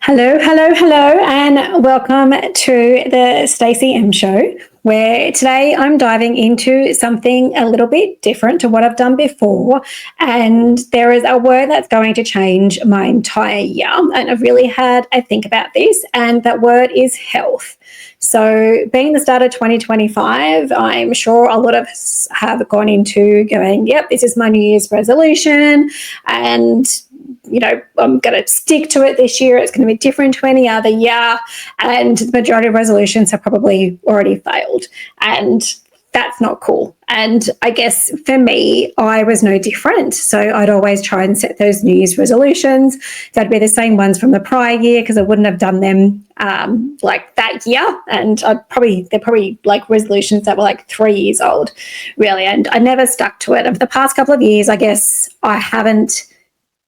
Hello, hello, hello, and welcome to the Stacy M Show, where today I'm diving into something a little bit different to what I've done before. And there is a word that's going to change my entire year. And I've really had a think about this, and that word is health. So, being the start of 2025, I'm sure a lot of us have gone into going, yep, this is my New Year's resolution. And I'm going to stick to it this year. It's going to be different to any other year. And the majority of resolutions have probably already failed. And that's not cool. And I guess for me, I was no different. So I'd always try and set those New Year's resolutions. They'd be the same ones from the prior year because I wouldn't have done them like that year. And they're probably like resolutions that were like 3 years old, really. And I never stuck to it. Over the past couple of years, I guess I haven't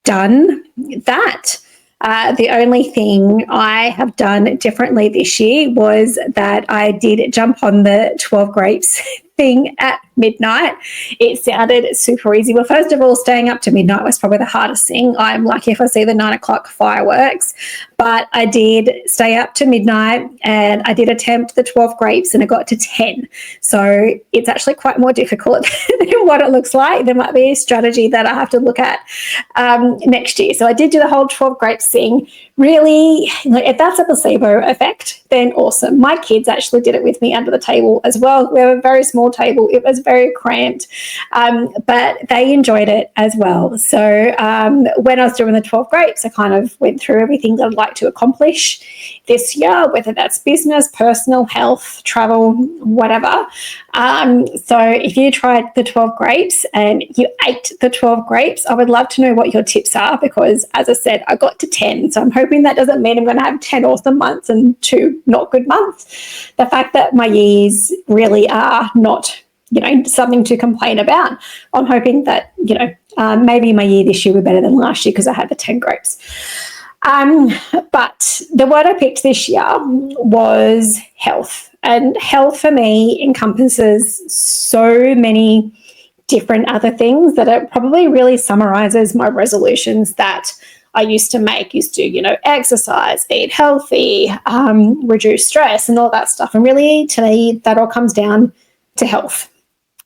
done that. The only thing I have done differently this year was that I did jump on the 12 grapes thing at midnight. It sounded super easy. Well, first of all, staying up to midnight was probably the hardest thing. I'm lucky if I see the 9 o'clock fireworks, but I did stay up to midnight and I did attempt the 12 grapes and I got to 10. So it's actually quite more difficult than what it looks like. There might be a strategy that I have to look at next year. So I did do the whole 12 grapes thing. Really, if that's a placebo effect, then awesome. My kids actually did it with me under the table as well. We have a very small table. It was very cramped, but they enjoyed it as well. So when I was doing the 12 grapes, I kind of went through everything that I'd like to accomplish this year, whether that's business, personal, health, travel, whatever. So if you tried the 12 grapes and you ate the 12 grapes, I would love to know what your tips are because, as I said, I got to 10. So I'm hoping that doesn't mean I'm going to have 10 awesome months and 2 not good months. The fact that my years really are not, something to complain about. I'm hoping that, maybe my year this year will be better than last year because I had the 10 grapes. But the word I picked this year was health. And health for me encompasses so many different other things that it probably really summarizes my resolutions that I used to exercise, eat healthy, reduce stress and all that stuff. And really, to me, that all comes down to health.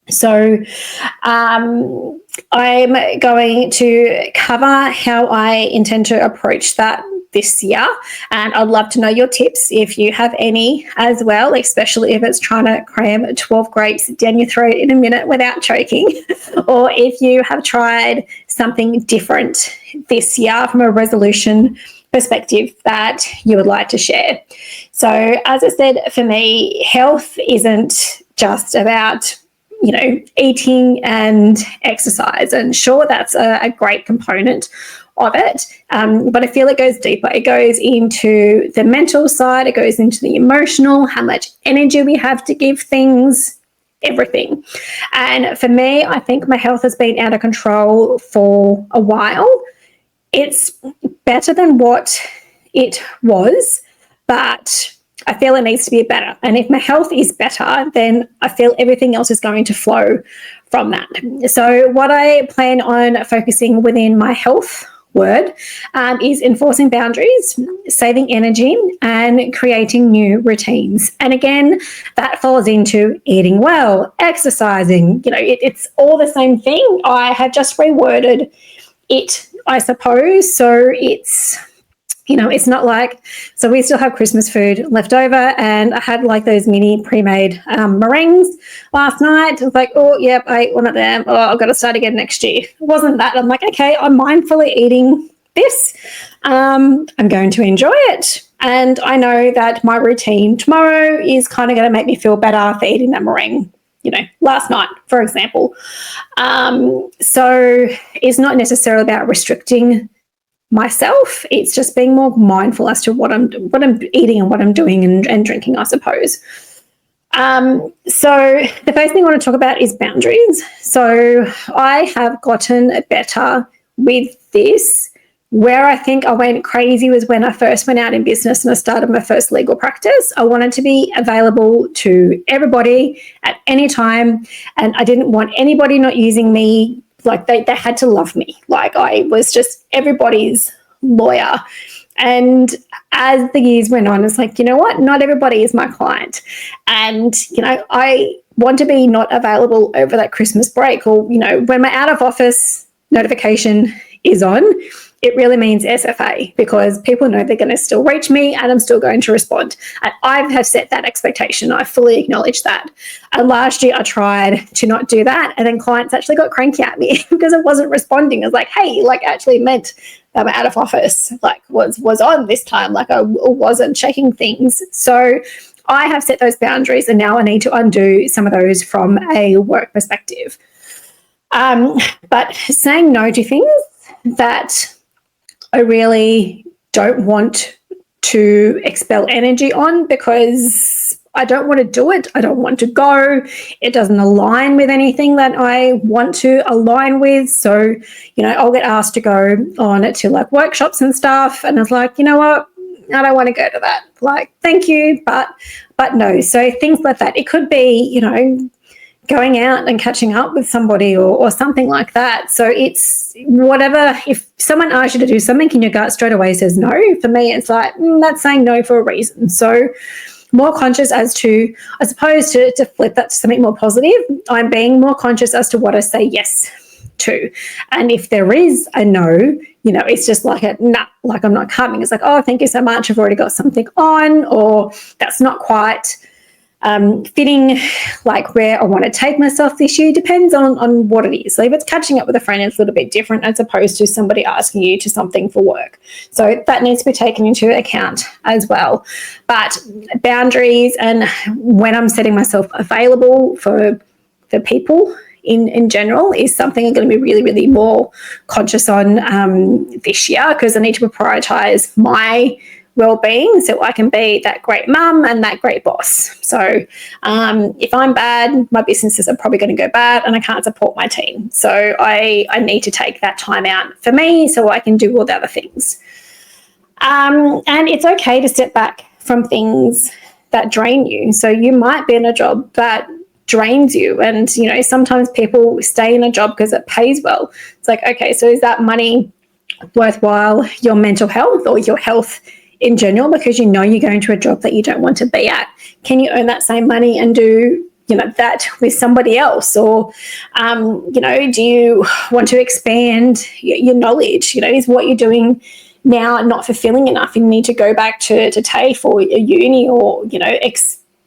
So I'm going to cover how I intend to approach that this year. And I'd love to know your tips if you have any as well, especially if it's trying to cram 12 grapes down your throat in a minute without choking, or if you have tried something different this year from a resolution perspective that you would like to share. So as I said, for me, health isn't just about eating and exercise. And sure, that's a great component of it. But I feel it goes deeper. It goes into the mental side. It goes into the emotional, how much energy we have to give things, everything. And for me, I think my health has been out of control for a while. It's better than what it was, but I feel it needs to be better. And if my health is better, then I feel everything else is going to flow from that. So what I plan on focusing within my health word is enforcing boundaries, saving energy, and creating new routines. And again, that falls into eating well, exercising. It's all the same thing. I have just reworded it, I suppose. So it's not like, so we still have Christmas food left over, and I had like those mini pre-made meringues last night. I was like, oh, yep, I ate one of them. Oh, I've got to start again next year. It wasn't that. I'm like, okay, I'm mindfully eating this. I'm going to enjoy it. And I know that my routine tomorrow is kind of going to make me feel better for eating that meringue, last night, for example. So it's not necessarily about restricting myself. It's just being more mindful as to what I'm eating and what I'm doing and drinking, I suppose. So the first thing I want to talk about is boundaries. So I have gotten better with this. Where I think I went crazy was when I first went out in business and I started my first legal practice. I wanted to be available to everybody at any time, and I didn't want anybody not using me. Like they had to love me. Like I was just everybody's lawyer. And as the years went on, it's like, you know what? Not everybody is my client. And, I want to be not available over that Christmas break, or, when my out of office notification is on, it really means SFA, because people know they're going to still reach me and I'm still going to respond. And I have set that expectation. I fully acknowledge that. And last year I tried to not do that. And then clients actually got cranky at me because I wasn't responding. I was like, hey, actually meant that my out of office was on this time. I wasn't checking things. So I have set those boundaries, and now I need to undo some of those from a work perspective. But saying no to things that I really don't want to expel energy on, because I don't want to do it. I don't want to go. It doesn't align with anything that I want to align with. So, I'll get asked to go on to workshops and stuff. And it's like, you know what? I don't want to go to that. Thank you, but no. So things like that. It could be, going out and catching up with somebody or something like that. So it's whatever. If someone asks you to do something and your gut straight away says no, for me, it's like, that's saying no for a reason. So more conscious as to, I suppose, to flip that to something more positive, I'm being more conscious as to what I say yes to. And if there is a no, it's just like I'm not coming. It's like, oh, thank you so much, I've already got something on, or that's not quite fitting where I want to take myself this year. Depends on what it is. So if it's catching up with a friend, it's a little bit different as opposed to somebody asking you to something for work. So that needs to be taken into account as well. But boundaries, and when I'm setting myself available for people in general, is something I'm going to be really, really more conscious on this year, because I need to prioritize my well-being so I can be that great mum and that great boss. So if I'm bad, my businesses are probably going to go bad and I can't support my team. So I need to take that time out for me so I can do all the other things. And it's okay to step back from things that drain you. So you might be in a job that drains you, and sometimes people stay in a job because it pays well. It's like, okay, so is that money worthwhile your mental health or your health in general, because you're going to a job that you don't want to be at? Can you earn that same money and do that with somebody else? Or do you want to expand your knowledge? Is what you're doing now not fulfilling enough? You need to go back to TAFE or a uni, or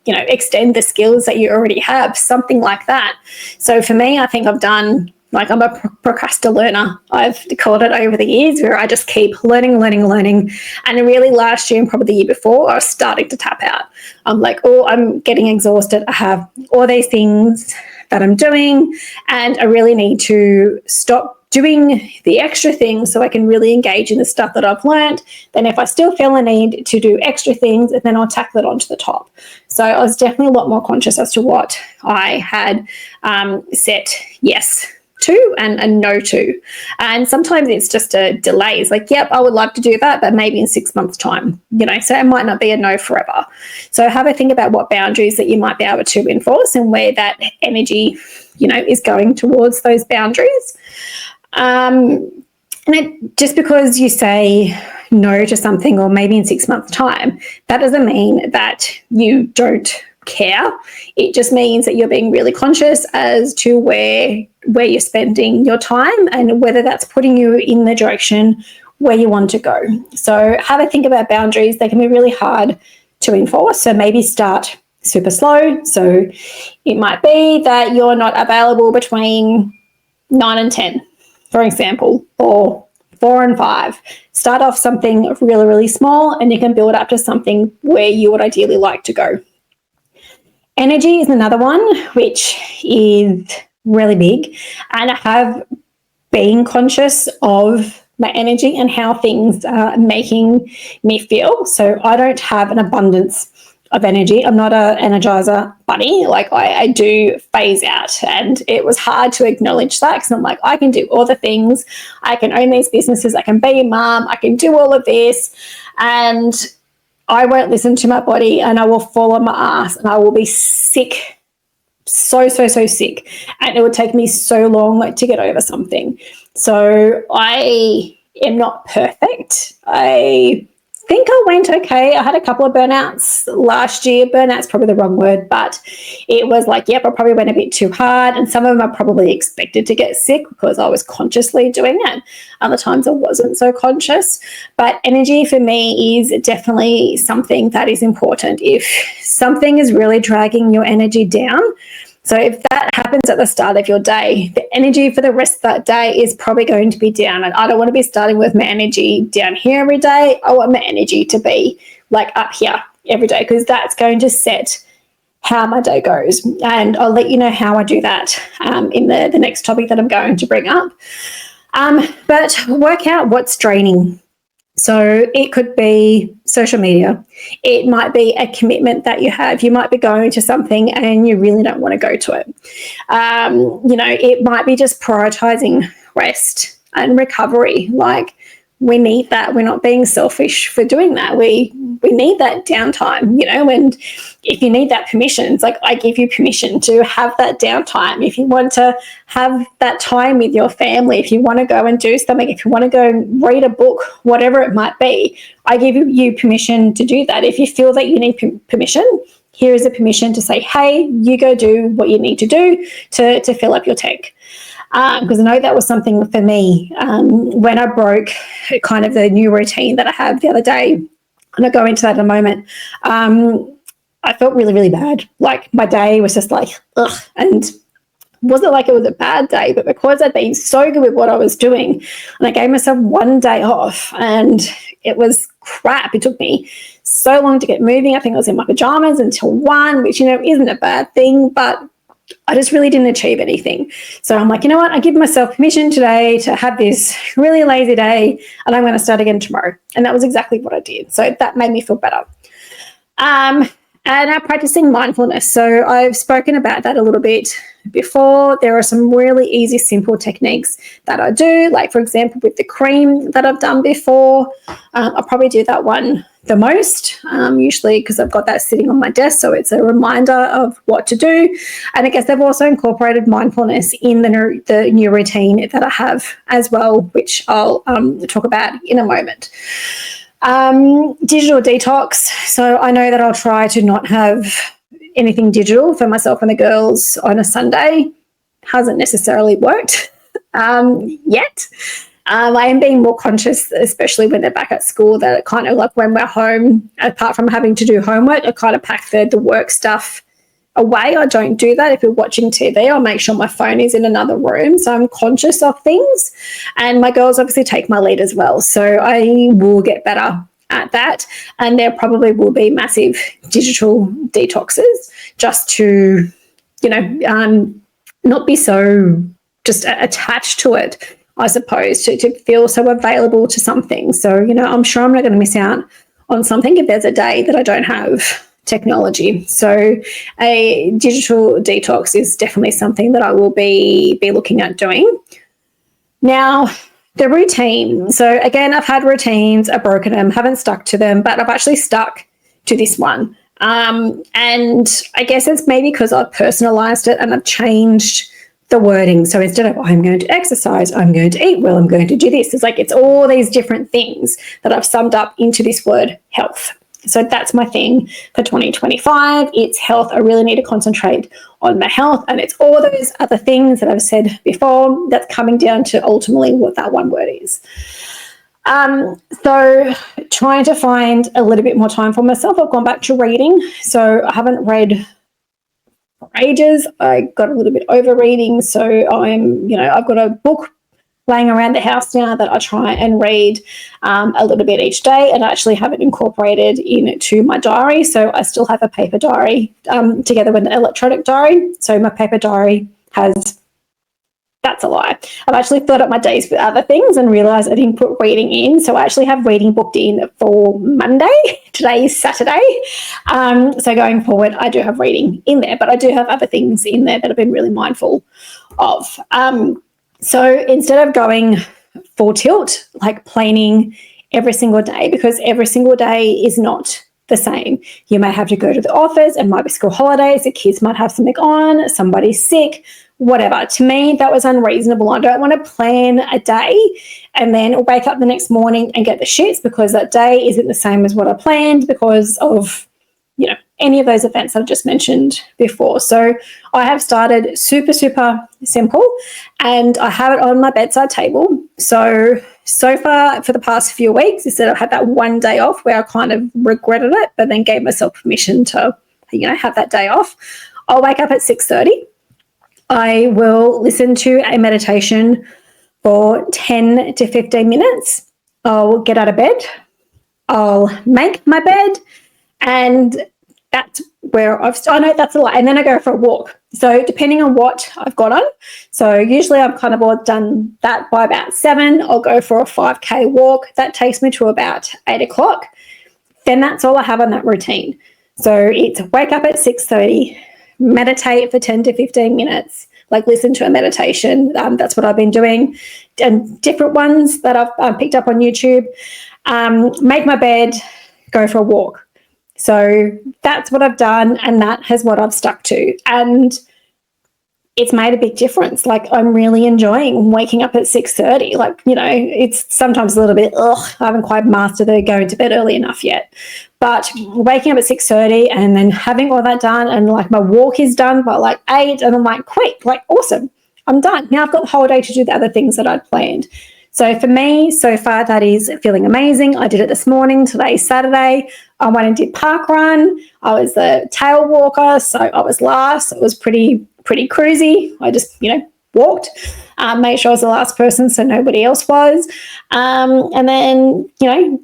extend the skills that you already have, something like that. So for me, I think I've done, I'm a procrastinator, I've called it, over the years, where I just keep learning. And really last year and probably the year before, I was starting to tap out. I'm like, oh, I'm getting exhausted. I have all these things that I'm doing, and I really need to stop doing the extra things so I can really engage in the stuff that I've learned. Then if I still feel a need to do extra things, then I'll tackle it onto the top. So I was definitely a lot more conscious as to what I had set yes to and no to. And sometimes it's just a delay. It's like, yep, I would love to do that, but maybe in 6 months' time, so it might not be a no forever. So have a think about what boundaries that you might be able to enforce, and where that energy, is going towards those boundaries. And just because you say no to something, or maybe in 6 months' time, that doesn't mean that you don't care. It just means that you're being really conscious as to where you're spending your time, and whether that's putting you in the direction where you want to go. So have a think about boundaries. They can be really hard to enforce. So maybe start super slow. So it might be that you're not available between 9 and 10, for example, or 4 and 5. Start off something really, really small, and you can build up to something where you would ideally like to go. Energy is another one, which is really big. And I have been conscious of my energy and how things are making me feel. So I don't have an abundance of energy. I'm not an energizer bunny. I do phase out, and it was hard to acknowledge that, because I'm like, I can do all the things. I can own these businesses. I can be a mom. I can do all of this, and I won't listen to my body, and I will fall on my ass, and I will be sick, so sick, and it would take me so long to get over something. So I am not perfect. I think I went okay. I had a couple of burnouts last year. Burnout's probably the wrong word, but it was like, yep, I probably went a bit too hard. And some of them I probably expected to get sick because I was consciously doing it. Other times I wasn't so conscious. But energy for me is definitely something that is important. If something is really dragging your energy down, so if that happens at the start of your day, the energy for the rest of that day is probably going to be down. And I don't want to be starting with my energy down here every day. I want my energy to be like up here every day, because that's going to set how my day goes. And I'll let you know how I do that in the next topic that I'm going to bring up. But work out what's draining. So it could be social media. It might be a commitment that you have. You might be going to something and you really don't want to go to it. It might be just prioritizing rest and recovery. Like, we need that. We're not being selfish for doing that. We need that downtime, and if you need that permission, it's like, I give you permission to have that downtime. If you want to have that time with your family, if you want to go and do something, if you want to go and read a book, whatever it might be, I give you permission to do that. If you feel that you need permission, here is a permission to say, hey, you go do what you need to do to fill up your tank. Because I know that was something for me when I broke kind of the new routine that I had the other day, and I'll go into that in a moment. I felt really, really bad. Like, my day was just like, ugh, and wasn't like it was a bad day, but because I'd been so good with what I was doing, and I gave myself one day off, and it was crap. It took me so long to get moving. I think I was in my pajamas until 1, which, isn't a bad thing, but I just really didn't achieve anything. So I'm like, you know what? I give myself permission today to have this really lazy day, and I'm going to start again tomorrow. And that was exactly what I did. So that made me feel better. And I'm practicing mindfulness. So I've spoken about that a little bit before. There are some really easy, simple techniques that I do. Like, for example, with the cream that I've done before, I'll probably do that one the most, usually because I've got that sitting on my desk, so it's a reminder of what to do. And I guess I've also incorporated mindfulness in the new routine that I have as well, which I'll talk about in a moment. Digital detox. So I know that I'll try to not have anything digital for myself and the girls on a Sunday. Hasn't necessarily worked yet. I am being more conscious, especially when they're back at school, that it kind of like when we're home, apart from having to do homework, I kind of pack the work stuff away. I don't do that. If we're watching TV, I'll make sure my phone is in another room. So I'm conscious of things. And my girls obviously take my lead as well. So I will get better at that. And there probably will be massive digital detoxes just to, not be so just attached to it, I suppose, to feel so available to something. So, I'm sure I'm not going to miss out on something if there's a day that I don't have technology. So a digital detox is definitely something that I will be looking at doing. Now, the routine. So again, I've had routines, I've broken them, haven't stuck to them, but I've actually stuck to this one. And I guess it's maybe because I've personalized it and I've changed the wording. So instead of I'm going to exercise, I'm going to eat well, I'm going to do this, it's like it's all these different things that I've summed up into this word health. So that's my thing for 2025. It's health. I really need to concentrate on my health. And it's all those other things that I've said before that's coming down to ultimately what that one word is. So trying to find a little bit more time for myself. I've gone back to reading. So I haven't read for ages. I got a little bit over reading. So I've got a book laying around the house now that I try and read a little bit each day, and I actually have it incorporated into my diary. So I still have a paper diary together with an electronic diary. So my paper diary has, that's a lie. I've actually filled up my days with other things and realised I didn't put reading in. So I actually have reading booked in for Monday. Today is Saturday. So going forward, I do have reading in there, but I do have other things in there that I've been really mindful of. So instead of going full tilt, like planning every single day, because every single day is not the same. You may have to go to the office, it might be school holidays, the kids might have something on, somebody's sick, whatever. To me, that was unreasonable. I don't want to plan a day and then wake up the next morning and get the shits because that day isn't the same as what I planned because of, any of those events I've just mentioned before. So I have started super, super simple, and I have it on my bedside table. So far for the past few weeks, instead I've had that one day off where I kind of regretted it, but then gave myself permission to, have that day off. I'll wake up at 6:30. I will listen to a meditation for 10 to 15 minutes. I'll get out of bed. I'll make my bed, and that's where that's a lot. And then I go for a walk. So depending on what I've got on. So usually I'm kind of all done that by about 7. I'll go for a 5K walk. That takes me to about 8 o'clock. Then that's all I have on that routine. So it's wake up at 6:30, meditate for 10 to 15 minutes, like listen to a meditation. That's what I've been doing, and different ones that I've picked up on YouTube. Make my bed, go for a walk. So that's what I've done, and that is what I've stuck to. And it's made a big difference. Like, I'm really enjoying waking up at 6:30. Like, it's sometimes a little bit, I haven't quite mastered the going to bed early enough yet. But waking up at 6:30 and then having all that done, and like my walk is done by like 8, and I'm like, quick, like awesome, I'm done. Now I've got the whole day to do the other things that I'd planned. So for me, so far, that is feeling amazing. I did it this morning. Today's Saturday. I went and did park run. I was the tail walker, so I was last. It was pretty cruisy. I just, walked, made sure I was the last person so nobody else was. And then,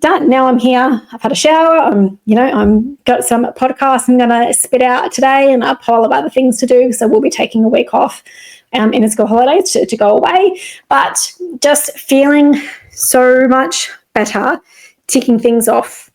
done. Now I'm here. I've had a shower. I'm got some podcasts I'm going to spit out today, and a pile of other things to do. So we'll be taking a week off in the school holidays to go away. But just feeling so much better, ticking things off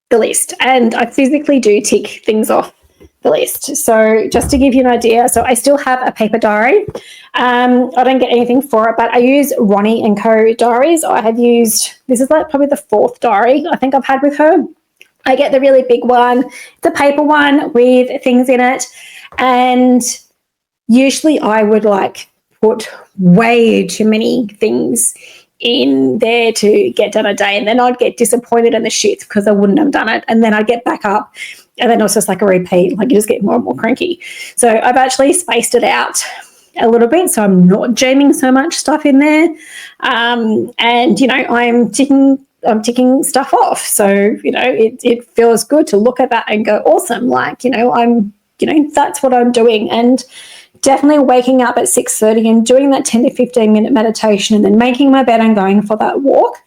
the list. And I physically do tick things off the list. So just to give you an idea, so I still have a paper diary. I don't get anything for it, but I use Ronnie & Co diaries. I have used, this is like probably the 4th diary I think I've had with her. I get the really big one, the paper one with things in it. And usually I would like put way too many things in there to get done a day, and then I'd get disappointed in the shits because I wouldn't have done it, and then I'd get back up, and then it was just like a repeat, like you just get more and more cranky. So I've actually spaced it out a little bit, so I'm not jamming so much stuff in there, and I'm ticking stuff off. So it feels good to look at that and go, awesome, like that's what I'm doing. And definitely waking up at 6:30 and doing that 10 to 15 minute meditation, and then making my bed and going for that walk,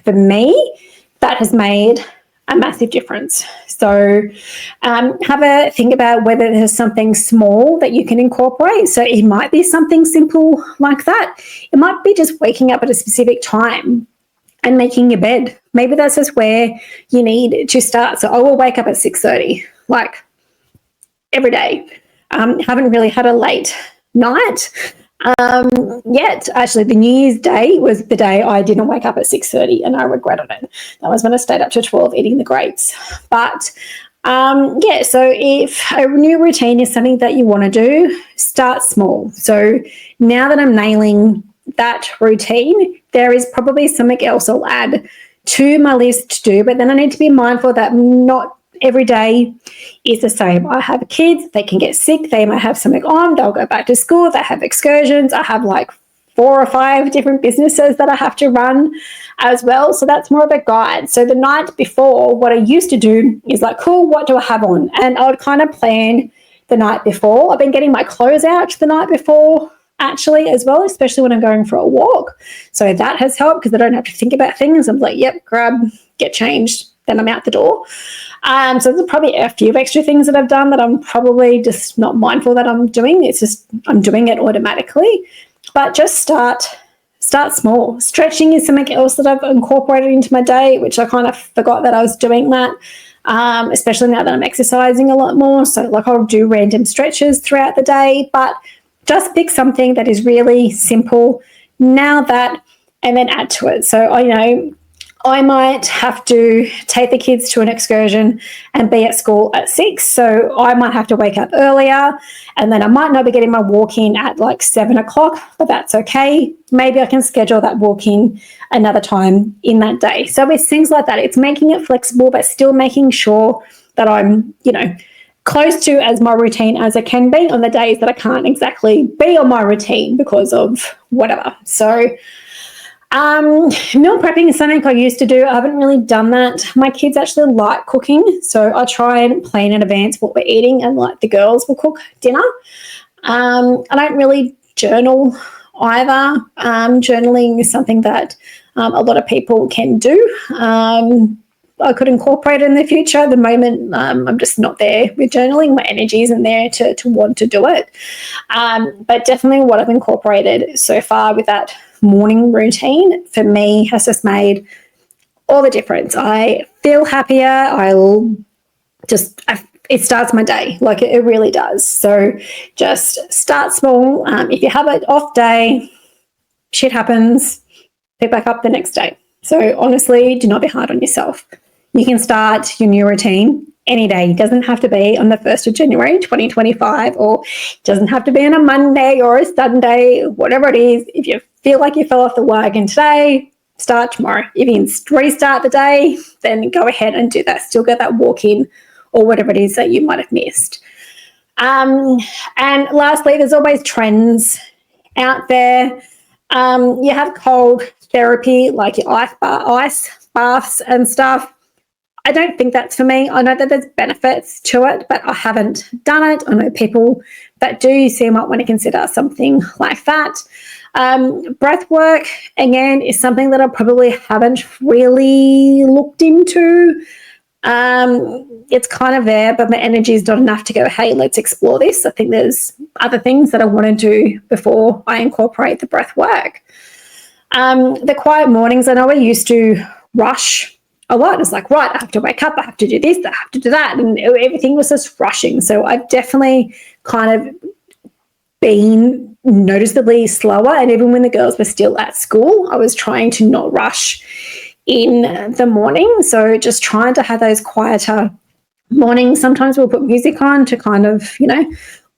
for me, that has made a massive difference. So have a think about whether there's something small that you can incorporate. So it might be something simple like that. It might be just waking up at a specific time and making your bed. Maybe that's just where you need to start. So I will wake up at 6:30, like every day. Haven't really had a late night yet. Actually, the New Year's Day was the day I didn't wake up at 6:30, and I regretted it. That was when I stayed up to 12 eating the grapes. But so if a new routine is something that you want to do, start small. So now that I'm nailing that routine, there is probably something else I'll add to my list to do, but then I need to be mindful that not every day is the same. I have kids, they can get sick, they might have something on, they'll go back to school, they have excursions. I have like 4 or 5 different businesses that I have to run as well. So that's more of a guide. So the night before, what I used to do is like, cool, what do I have on? And I would kind of plan the night before. I've been getting my clothes out the night before actually as well, especially when I'm going for a walk. So that has helped because I don't have to think about things. I'm like, yep, grab, get changed, then I'm out the door. So there's probably a few extra things that I've done that I'm probably just not mindful that I'm doing. It's just I'm doing it automatically. But just start small. Stretching is something else that I've incorporated into my day, which I kind of forgot that I was doing that, especially now that I'm exercising a lot more. So like I'll do random stretches throughout the day, but just pick something that is really simple, nail that, and then add to it. So I might have to take the kids to an excursion and be at school at 6. So I might have to wake up earlier, and then I might not be getting my walk in at like 7 o'clock, but that's okay. Maybe I can schedule that walk in another time in that day. So it's things like that. It's making it flexible, but still making sure that I'm, close to as my routine as I can be on the days that I can't exactly be on my routine because of whatever. So meal prepping is something I used to do. I haven't really done that. My kids actually like cooking, so I try and plan in advance what we're eating, and like the girls will cook dinner. I don't really journal either. Journaling is something that a lot of people can do. I could incorporate it in the future. At the moment, I'm just not there with journaling. My energy isn't there to want to do it. But definitely what I've incorporated so far with that morning routine for me has just made all the difference. I feel happier. It starts my day. Like it really does. So just start small. If you have an off day, shit happens, pick back up the next day. So honestly, do not be hard on yourself. You can start your new routine any day. It doesn't have to be on the 1st of January 2025, or it doesn't have to be on a Monday or a Sunday, whatever it is. If you feel like you fell off the wagon today, start tomorrow. If you can restart the day, then go ahead and do that. Still get that walk in or whatever it is that you might have missed. And lastly, there's always trends out there. You have cold therapy, like your ice baths and stuff. I don't think that's for me. I know that there's benefits to it, but I haven't done it. I know people that do, so you might want to consider something like that. Breath work, again, is something that I probably haven't really looked into. It's kind of there, but my energy is not enough to go, hey, let's explore this. I think there's other things that I want to do before I incorporate the breath work. The quiet mornings, I know I used to rush a lot. It's like, right, I have to wake up, I have to do this, I have to do that, and everything was just rushing. So I've definitely kind of been noticeably slower, and even when the girls were still at school, I was trying to not rush in the morning. So just trying to have those quieter mornings. Sometimes we'll put music on to kind of,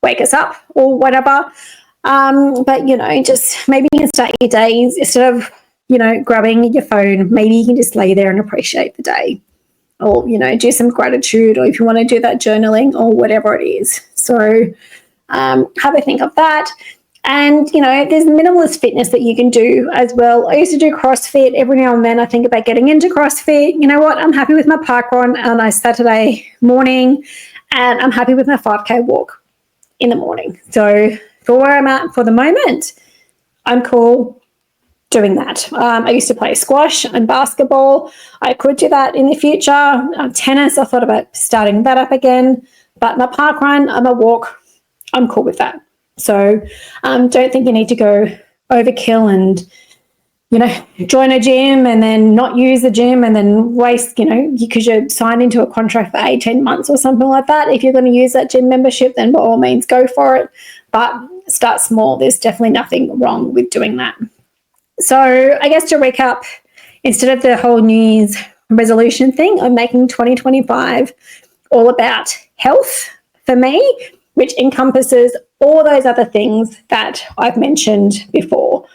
wake us up or whatever. But, just maybe you can start your days instead of grabbing your phone, maybe you can just lay there and appreciate the day, or, do some gratitude, or if you want to do that journaling or whatever it is. So have a think of that. And, there's minimalist fitness that you can do as well. I used to do CrossFit. Every now and then I think about getting into CrossFit. You know what? I'm happy with my park run on a Saturday morning, and I'm happy with my 5K walk in the morning. So for where I'm at for the moment, I'm cool doing that. I used to play squash and basketball. I could do that in the future. Tennis, I thought about starting that up again. But my park run and my walk, I'm cool with that. So don't think you need to go overkill and, join a gym and then not use the gym and then waste, because you're signed into a contract for 10 months or something like that. If you're going to use that gym membership, then by all means go for it. But start small. There's definitely nothing wrong with doing that. So I guess to recap, instead of the whole New Year's resolution thing, I'm making 2025 all about health for me, which encompasses all those other things that I've mentioned before.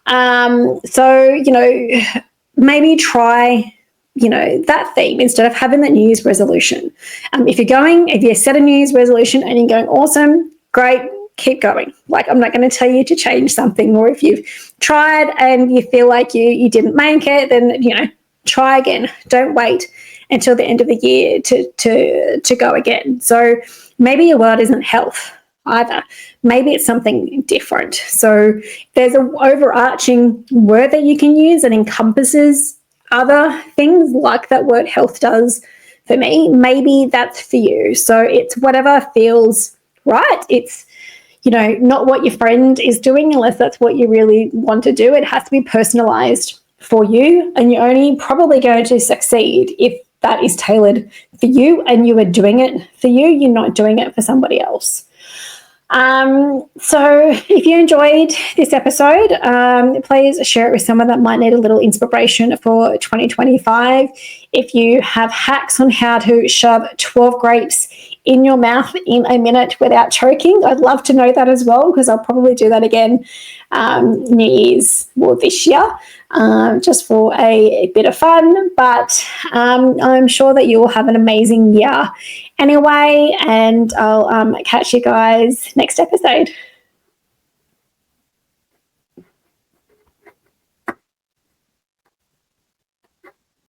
So, maybe try, that theme instead of having that New Year's resolution. If you set a New Year's resolution and you're going, awesome, great, keep going. Like, I'm not going to tell you to change something, or if you've tried and you feel like you didn't make it, then, try again. Don't wait until the end of the year to go again. So maybe your word isn't health either. Maybe it's something different. So there's an overarching word that you can use that encompasses other things like that word health does for me. Maybe that's for you. So it's whatever feels right. It's, not what your friend is doing unless that's what you really want to do. It has to be personalized for you, and you're only probably going to succeed if that is tailored for you and you are doing it for you. You're not doing it for somebody else. So if you enjoyed this episode, please share it with someone that might need a little inspiration for 2025. If you have hacks on how to shove 12 grapes in your mouth in a minute without choking, I'd love to know that as well, because I'll probably do that again New Year's or this year, just for a bit of fun. But I'm sure that you will have an amazing year anyway, and I'll catch you guys next episode.